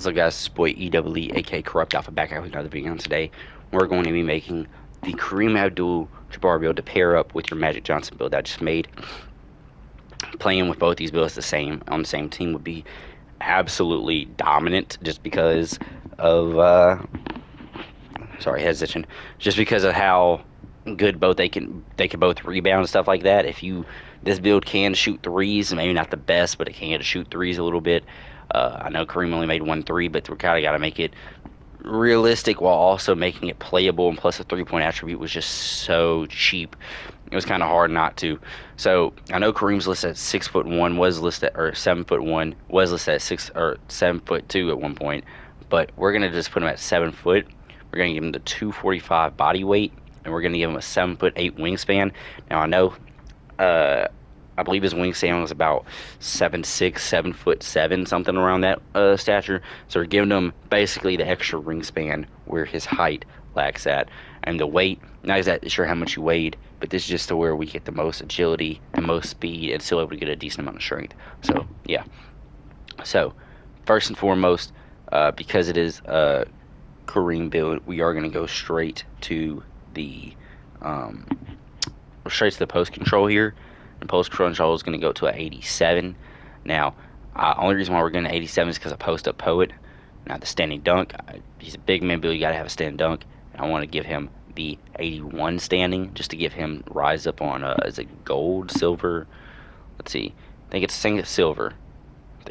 So guys, it's boy EWE, aka Corrupt Alpha, back out with another video. Today we're going to be making the Kareem Abdul Jabbar build to pair up with your Magic Johnson build I just made. Playing with both these builds on the same team would be absolutely dominant, just because of sorry, hesitation, just because of how good both they can both rebound and stuff like that. If you This build can shoot threes, maybe not the best, but it can shoot threes a little bit. I know Kareem only made one three, but we kind of got to make it realistic while also making it playable. And plus, the 3-point attribute was just so cheap. It was kind of hard not to. So I know Kareem's listed at 6'1", was listed or 7'1", was listed at 7'2" at one point, but we're gonna just put him at 7 foot. We're gonna give him the 245 body weight, and we're gonna give him a 7'8" wingspan. Now I know uh, I believe his wingspan was about 7'6", 7'7", something around that stature. So we're giving him basically the extra wingspan where his height lacks at, and the weight. Not exactly sure how much he weighed, but this is just to where we get the most agility and most speed, and still able to get a decent amount of strength. So yeah. So first and foremost, because it is a Kareem build, we are going to go the um, straight to the post control here, and post control is going to go to an 87. Now, only reason why we're getting an 87 is because I post up poet. Now the standing dunk, he's a big man build. You got to have a standing dunk. And I want to give him the 81 standing, just to give him rise up on is it gold, silver? Let's see. I think it's silver. I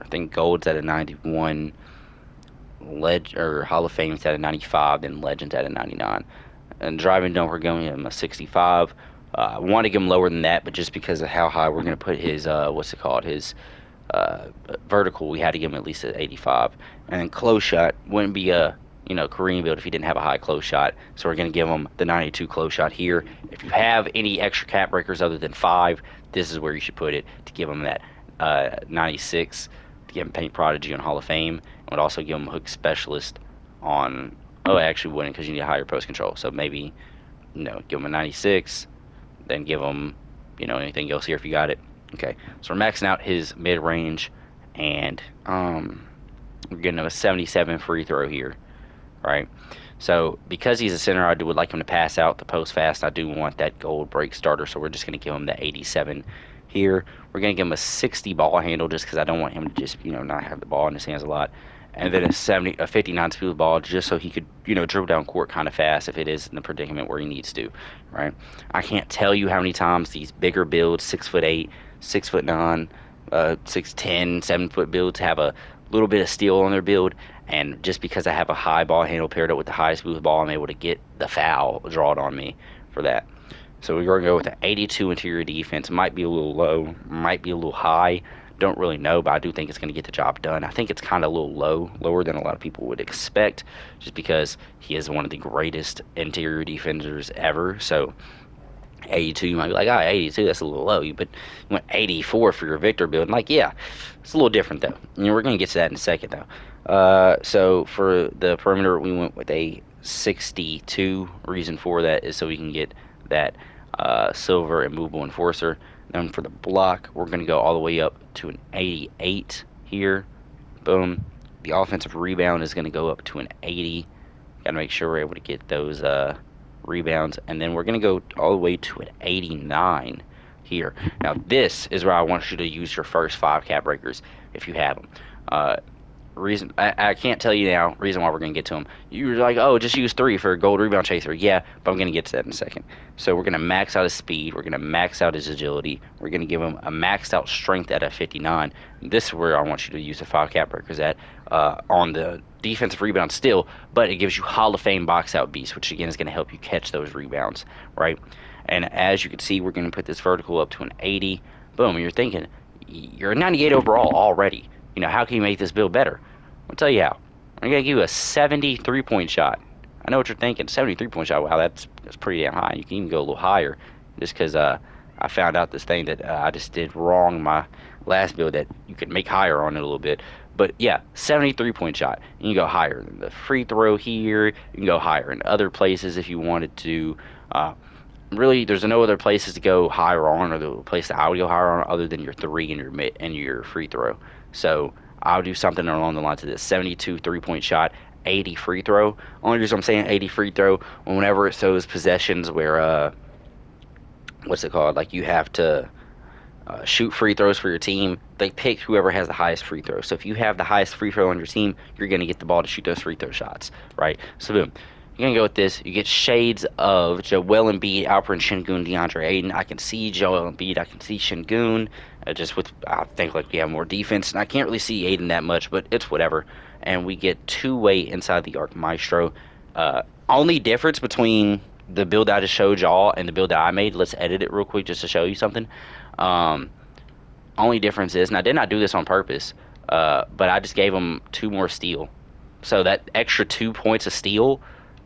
think gold's at a 91. Hall of Fame's at a 95. Then Legends at a 99. And driving dunk, we're going him a 65. I want to give him lower than that, but just because of how high we're going to put his what's it called, his vertical, we had to give him at least an 85. And then close shot wouldn't be a Kareem build if he didn't have a high close shot. So we're going to give him the 92 close shot here. If you have any extra cap breakers other than 5, this is where you should put it to give him that 96, to give him Paint Prodigy on Hall of Fame, and would also give him Hook Specialist on. Oh, I actually wouldn't, because you need a higher post control. So maybe give him a 96, then give him anything else here if you got it. Okay, so we're maxing out his mid range, and we're getting a 77 free throw here, right? So because he's a center, would like him to pass out the post fast. I do want that gold break starter, so we're just going to give him the 87 here. We're going to give him a 60 ball handle, just because I don't want him to just not have the ball in his hands a lot. And then a 59 speed ball, just so he could dribble down court kind of fast if it is in the predicament where he needs to, right? I can't tell you how many times these bigger builds, 6'8", 6'9", 6'10", 7-foot builds have a little bit of steel on their build, and just because I have a high ball handle paired up with the high smooth ball, I'm able to get the foul drawn on me for that. So we're going to go with an 82 interior defense. Might be a little low, might be a little high. Don't really know, but I do think it's going to get the job done. I think it's kind of a little lower than a lot of people would expect, just because he is one of the greatest interior defenders ever. So 82, you might be like, 82, that's a little low. But you went 84 for your Victor build. And like, yeah, it's a little different, though. We're going to get to that in a second, though. So for the perimeter, we went with a 62. Reason for that is so we can get that silver immovable enforcer. Then for the block, we're going to go all the way up to an 88 here. Boom. The offensive rebound is going to go up to an 80. Got to make sure we're able to get those rebounds. And then we're going to go all the way to an 89 here. Now, this is where I want you to use your first 5 cap breakers if you have them. Reason I can't tell you now. Reason why we're gonna get to them. You're like, oh, just use 3 for a gold rebound chaser. Yeah, but I'm gonna get to that in a second. So we're gonna max out his speed. We're gonna max out his agility. We're gonna give him a maxed out strength at a 59. This is where I want you to use the 5 cap breakers at on the defensive rebound still, but it gives you Hall of Fame box out beast, which again is gonna help you catch those rebounds, right? And as you can see, we're gonna put this vertical up to an 80. Boom. You're thinking you're a 98 overall already. How can you make this build better? I'll tell you how. I'm going to give you a 73-point shot. I know what you're thinking. 73-point shot. Wow, that's pretty damn high. You can even go a little higher, just because I found out this thing that I just did wrong in my last build, that you could make higher on it a little bit. But yeah, 73-point shot. You can go higher than the free throw here. You can go higher in other places if you wanted to. Really, there's no other places to go higher on, or the place that I would go higher on, other than your 3 and your free throw. So I'll do something along the lines of this: 72 3-point shot, 80 free throw. Only reason I'm saying 80 free throw, whenever it shows possessions where what's it called? Like you have to shoot free throws for your team. They pick whoever has the highest free throw. So if you have the highest free throw on your team, you're going to get the ball to shoot those free throw shots, right? So boom, you're going to go with this. You get shades of Joel Embiid, Alperen Şengün, DeAndre Ayton. I can see Joel Embiid. I can see Şengün. Just with, I think like we have more defense, and I can't really see Ayton that much, but it's whatever. And we get two-way inside the arc maestro. Only difference between the build I just showed y'all and the build that I made. Let's edit it real quick just to show you something. Um, Only difference is, and I did not do this on purpose, but I just gave him two more steal. So that extra 2 points of steal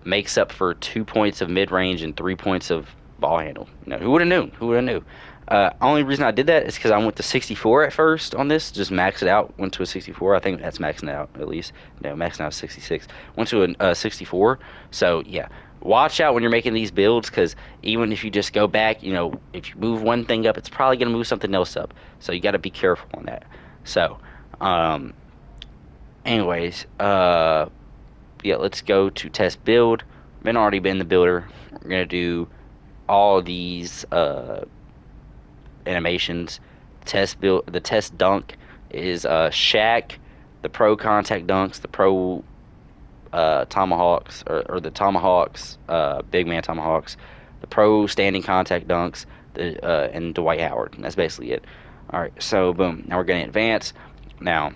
makes up for 2 points of mid range and 3 points of ball handle. Who would have knew? Who would have knew? Only reason I did that is because I went to 64 at first on this, just maxed it out. Went to a 64. I think that's maxing out at least. No, maxing out 66. Went to a 64. So yeah, watch out when you're making these builds because even if you just go back, if you move one thing up, it's probably gonna move something else up. So you got to be careful on that. So, um, anyways, yeah, let's go to test build. Been already been the builder. We're gonna do all these animations. Test build. The test dunk is Shaq. The pro contact dunks. The pro tomahawks or the tomahawks. Big man tomahawks. The pro standing contact dunks. And Dwight Howard. And that's basically it. All right. So boom. Now we're gonna advance. Now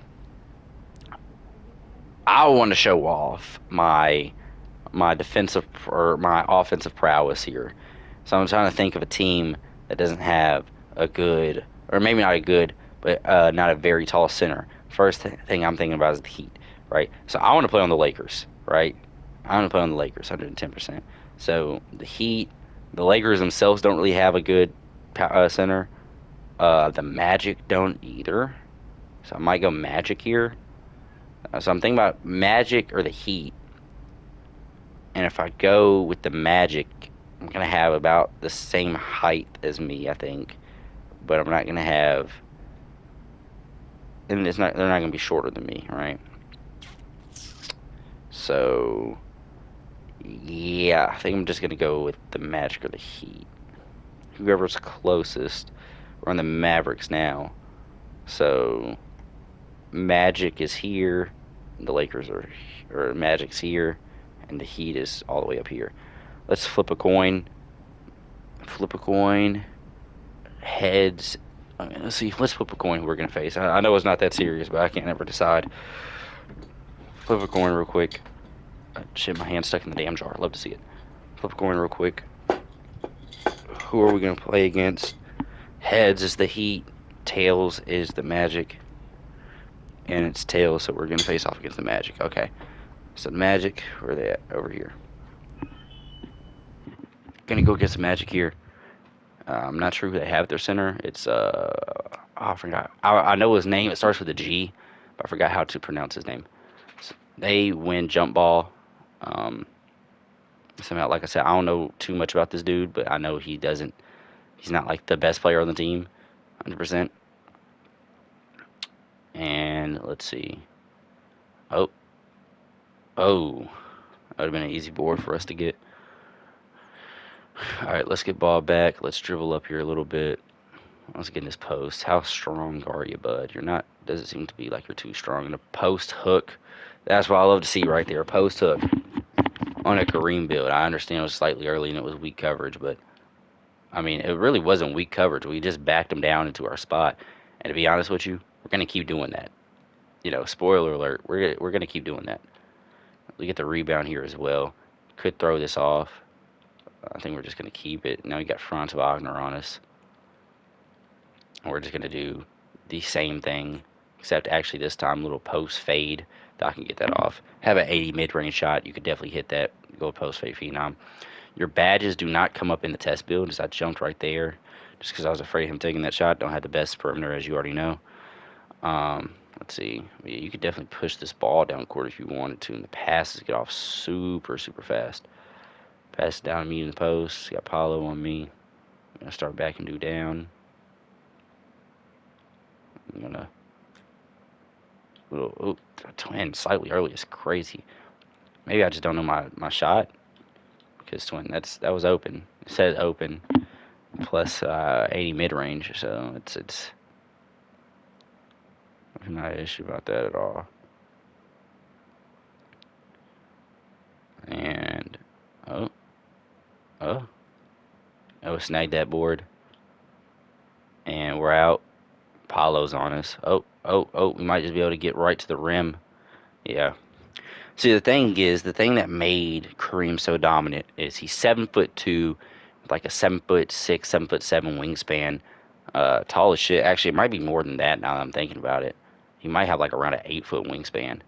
I want to show off my defensive or my offensive prowess here. So I'm trying to think of a team that doesn't have a good, or maybe not a good, but not a very tall center. First thing I'm thinking about is the Heat, right? So I want to play on the Lakers, right? I want to play on the Lakers, 110%. So the Heat, the Lakers themselves don't really have a good center. The Magic don't either. So I might go Magic here. So I'm thinking about Magic or the Heat. And if I go with the Magic, I'm gonna have about the same height as me, I think. But I'm not gonna have, and it's not. They're not gonna be shorter than me, right? So yeah, I think I'm just gonna go with the Magic or the Heat. Whoever's closest. We're on the Mavericks now. So Magic is here. The Lakers are, or Magic's here, and the Heat is all the way up here. Let's flip a coin. Flip a coin. Heads. Let's see. Let's flip a coin who we're gonna face. I know it's not that serious, but I can't ever decide. Flip a coin real quick. Shit, my hand's stuck in the damn jar. Love to see it. Flip a coin real quick. Who are we gonna play against? Heads is the Heat. Tails is the Magic. And it's tails, so we're gonna face off against the Magic. Okay. So the Magic, where are they at? Over here. Gonna go against the Magic here. I'm not sure who they have at their center. It's I forgot. I know his name. It starts with a G, but I forgot how to pronounce his name. So they win jump ball. Um, Somehow, like I said, I don't know too much about this dude, but I know he doesn't. He's not like the best player on the team, 100%. And let's see. Oh, oh, that would have been an easy board for us to get. All right, let's get ball back. Let's dribble up here a little bit. Let's get in this post. How strong are you, bud? You're not. Doesn't seem to be like you're too strong. And a post hook. That's what I love to see right there. A post hook on a Kareem build. I understand it was slightly early and it was weak coverage, but I mean, it really wasn't weak coverage. We just backed him down into our spot. And to be honest with you, we're gonna keep doing that. Spoiler alert. We're gonna keep doing that. We get the rebound here as well. Could throw this off. I think we're just gonna keep it. Now we got Franz Wagner on us. We're just going to do the same thing, except actually this time a little post fade that I can get that off. Have an 80 mid-range shot. You could definitely hit that. Go post fade phenom. Your badges do not come up in the test build, as I jumped right there just because I was afraid of him taking that shot. Don't have the best perimeter, as you already know. Let's see. Yeah, you could definitely push this ball down court if you wanted to, and the passes get off super, super fast. Pass it down to me in the post. Got Paulo on me. I'm going to start back and do down. I'm gonna Ooh, twin slightly early is crazy. Maybe I just don't know my shot because twin that was open. It says open plus 80 mid range, so it's not an issue about that at all. And oh oh oh snagged that board and we're out. Paulo's on us. Oh, we might just be able to get right to the rim. Yeah. See, the thing that made Kareem so dominant is he's 7'2", like a 7'6", 7'7" wingspan. Tall as shit. Actually, it might be more than that now that I'm thinking about it. He might have like around an 8 foot wingspan,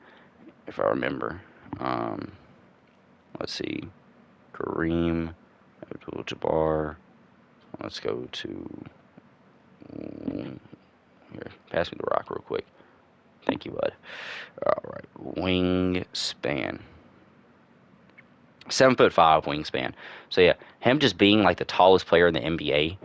if I remember. Um, let's see. Kareem, Abdul Jabbar. Let's go to here. Pass me the rock real quick. Thank you, bud. All right, wingspan. 7'5" wingspan. So yeah, him just being like the tallest player in the NBA.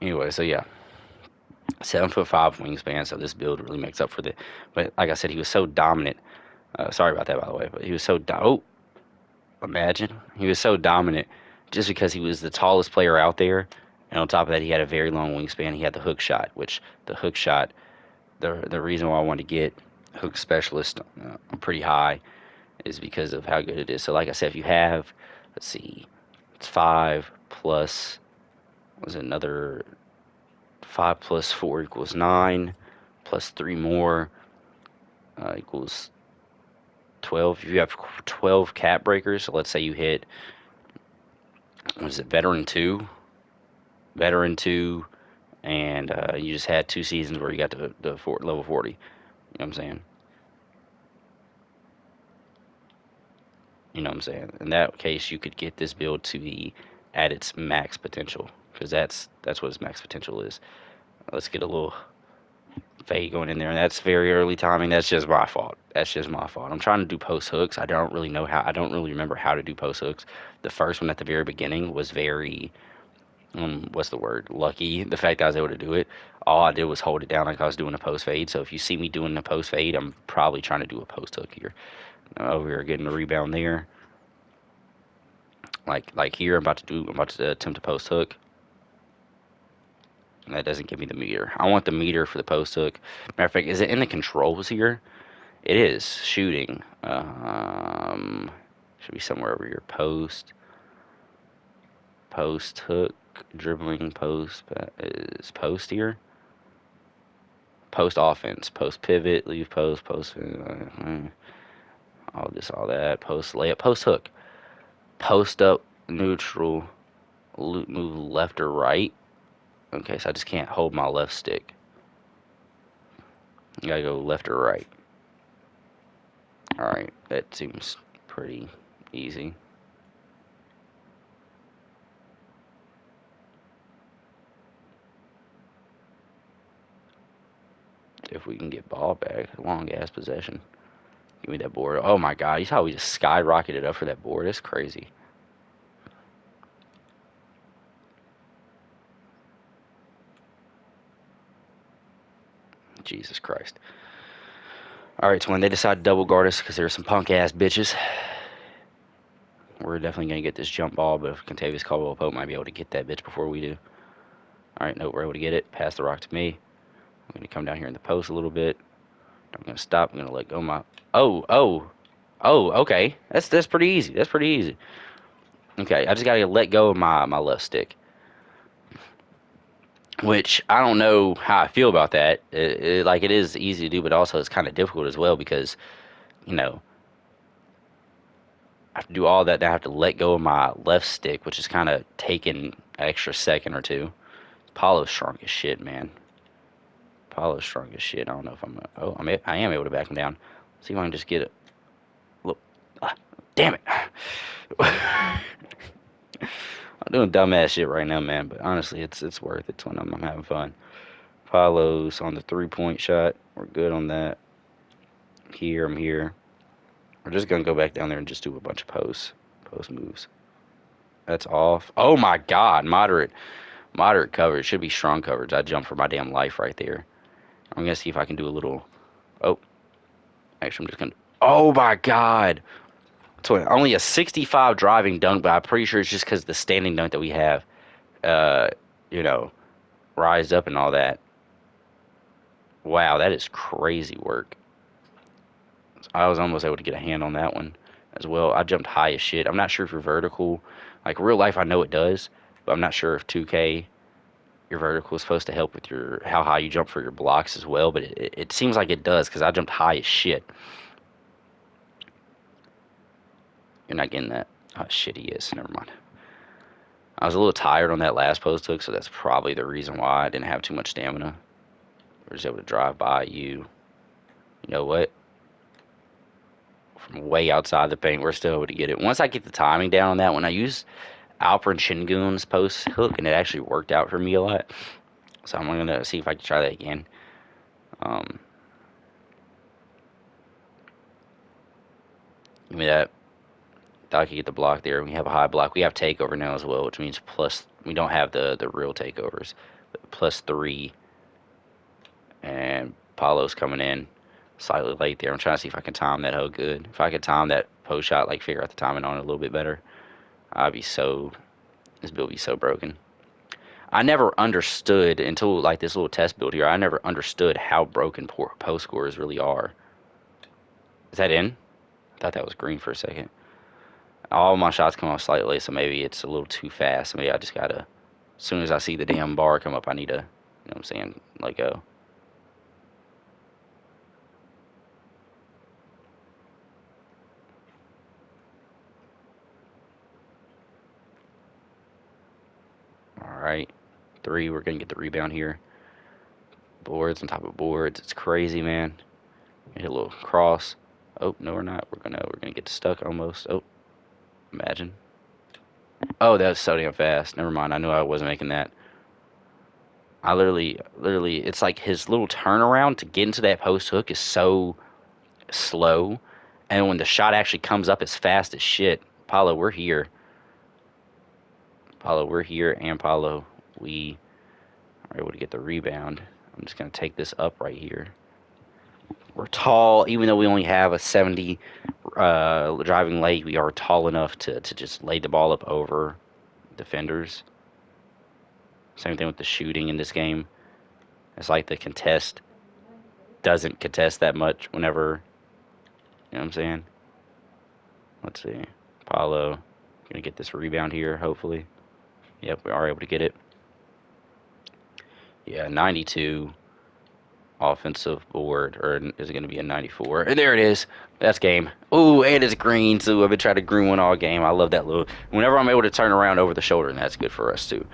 Anyway, so yeah, 7'5" wingspan. So this build really makes up for the. But like I said, he was so dominant. Sorry about that, by the way. But he was so. Oh, imagine he was so dominant just because he was the tallest player out there, and on top of that, he had a very long wingspan. He had the hook shot, which the hook shot. The reason why I wanted to get hook specialist pretty high is because of how good it is. So like I said, if you have, let's see, it's 5 plus was it another 5 plus 4 equals 9 plus 3 more equals 12. If you have 12 cap breakers, so let's say you hit, what is it, veteran 2, and you just had 2 seasons where you got to level 40. You know what I'm saying? You know what I'm saying? In that case, you could get this build to be at its max potential because that's what its max potential is. Let's get a little fade going in there, and that's very early timing. That's just my fault. That's just my fault. I'm trying to do post hooks. I don't really know how. I don't really remember how to do post hooks. The first one at the very beginning was very, what's the word? Lucky. The fact that I was able to do it. All I did was hold it down like I was doing a post fade. So if you see me doing a post fade, I'm probably trying to do a post hook here. Over here, getting a rebound there. Like here, I'm about to attempt a post hook. And that doesn't give me the meter. I want the meter for the post hook. Matter of fact, is it in the controls here? It is shooting. Should be somewhere over here. Post hook, dribbling post is post here. Post offense, post pivot, leave post, all this, all that. Post layup, post hook, post up, neutral, move left or right. Okay, so I just can't hold my left stick. You gotta go left or right. All right, that seems pretty easy. If we can get ball back, long ass possession. Give me that board. Oh my god, you saw how we just skyrocketed up for that board? It's crazy. Jesus Christ. All right, so when they decide to double guard us because there's some punk ass bitches, we're definitely gonna get this jump ball. But if Contavious Caldwell Pope might be able to get that bitch before we do. All right, no, we're able to get it. Pass the rock to me. I'm gonna come down here in the post a little bit. I'm gonna stop. I'm gonna let go my. Oh. Okay, that's pretty easy. That's pretty easy. Okay, I just gotta let go of my left stick. which I don't know how I feel about that. Like it is easy to do, but also it's kind of difficult as well because you know I have to do all that. Then I have to let go of my left stick, which is kind of taking an extra second or two. Apollo's strong as shit, man. Apollo's strong as shit. I don't know if I'm. Oh, I am able to back him down. See if I can just get it. Look, damn it. I'm doing dumbass shit right now, man. But honestly, it's worth it when I'm having fun. Apollo's on the 3-point shot. We're good on that. Here, I'm here. We're just gonna go back down there and just do a bunch of post moves. That's off. Oh my God, moderate coverage. Should be strong coverage. I jumped for my damn life right there. I'm gonna see if I can do a little. Oh, actually, I'm just gonna. Oh my God. So only a 65 driving dunk, but I'm pretty sure it's just because the standing dunk that we have, uh, you know, rise up and all that. Wow, that is crazy work. I was almost able to get a hand on that one as well. I jumped high as shit. I'm not sure if you're vertical. Like real life, I know it does, but I'm not sure if 2K your vertical is supposed to help with your how high you jump for your blocks as well. But it seems like it does because I jumped high as shit. You're not getting that. Oh shit, he is. Never mind. I was a little tired on that last post hook, so that's probably the reason why I didn't have too much stamina. We're just able to drive by you. You know what? From way outside the paint, we're still able to get it. Once I get the timing down on that one, I use Alperen Şengün's post hook, and it actually worked out for me a lot. So I'm gonna see if I can try that again. Um, Give me that. Thought I could get the block there. We have a high block. We have takeover now as well, which means plus. We don't have the real takeovers. +3, and Paulo's coming in slightly late there. I'm trying to see if I can time that hoe good. If I could time that post shot, like figure out the timing on it a little bit better, I'd be so. This build would be so broken. I never understood until like this little test build here. I never understood how broken post scores really are. Is that in? I thought that was green for a second. All my shots come off slightly late, so maybe it's a little too fast. Maybe I just gotta. As soon as I see the damn bar come up, I need to. You know what I'm saying? Let go. All right. 3. We're gonna get the rebound here. Boards on top of boards. It's crazy, man. Hit a little cross. Oh no, we're not. We're gonna get stuck almost. Oh, imagine. Oh, that was so damn fast. Never mind. I knew I wasn't making that. I literally, it's like his little turnaround to get into that post hook is so slow, and when the shot actually comes up, it's fast as shit. Paulo, we're here. Paulo, we're here, and Paulo, we are able to get the rebound. I'm just gonna take this up right here. We're tall, even though we only have a 70 driving late. We are tall enough to just lay the ball up over defenders. Same thing with the shooting in this game. It's like the contest doesn't contest that much whenever, you know what I'm saying? Let's see. Paulo, gonna get this rebound here, hopefully. Yep, we are able to get it. Yeah, 92 offensive board, or is it going to be a 94? And there it is. That's game. Ooh, and it's green, so I've been trying to green one all game. I love that little. Whenever I'm able to turn around over the shoulder, and that's good for us too.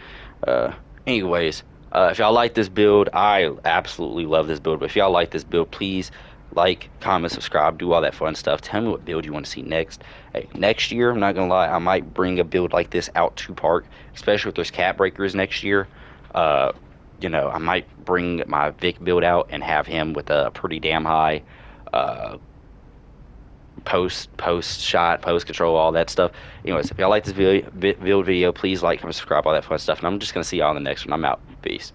Uh, anyways, if y'all like this build, I absolutely love this build. But if y'all like this build, please like, comment, subscribe, do all that fun stuff. Tell me what build you want to see next. Hey, next year, I'm not gonna lie, I might bring a build like this out to Park, especially if there's cap breakers next year. Uh, I might bring my Vic build out and have him with a pretty damn high uh, post shot, post control, all that stuff. Anyways, if y'all like this build video, please like, comment, subscribe, all that fun stuff. And I'm just gonna see y'all in the next one. I'm out. Peace.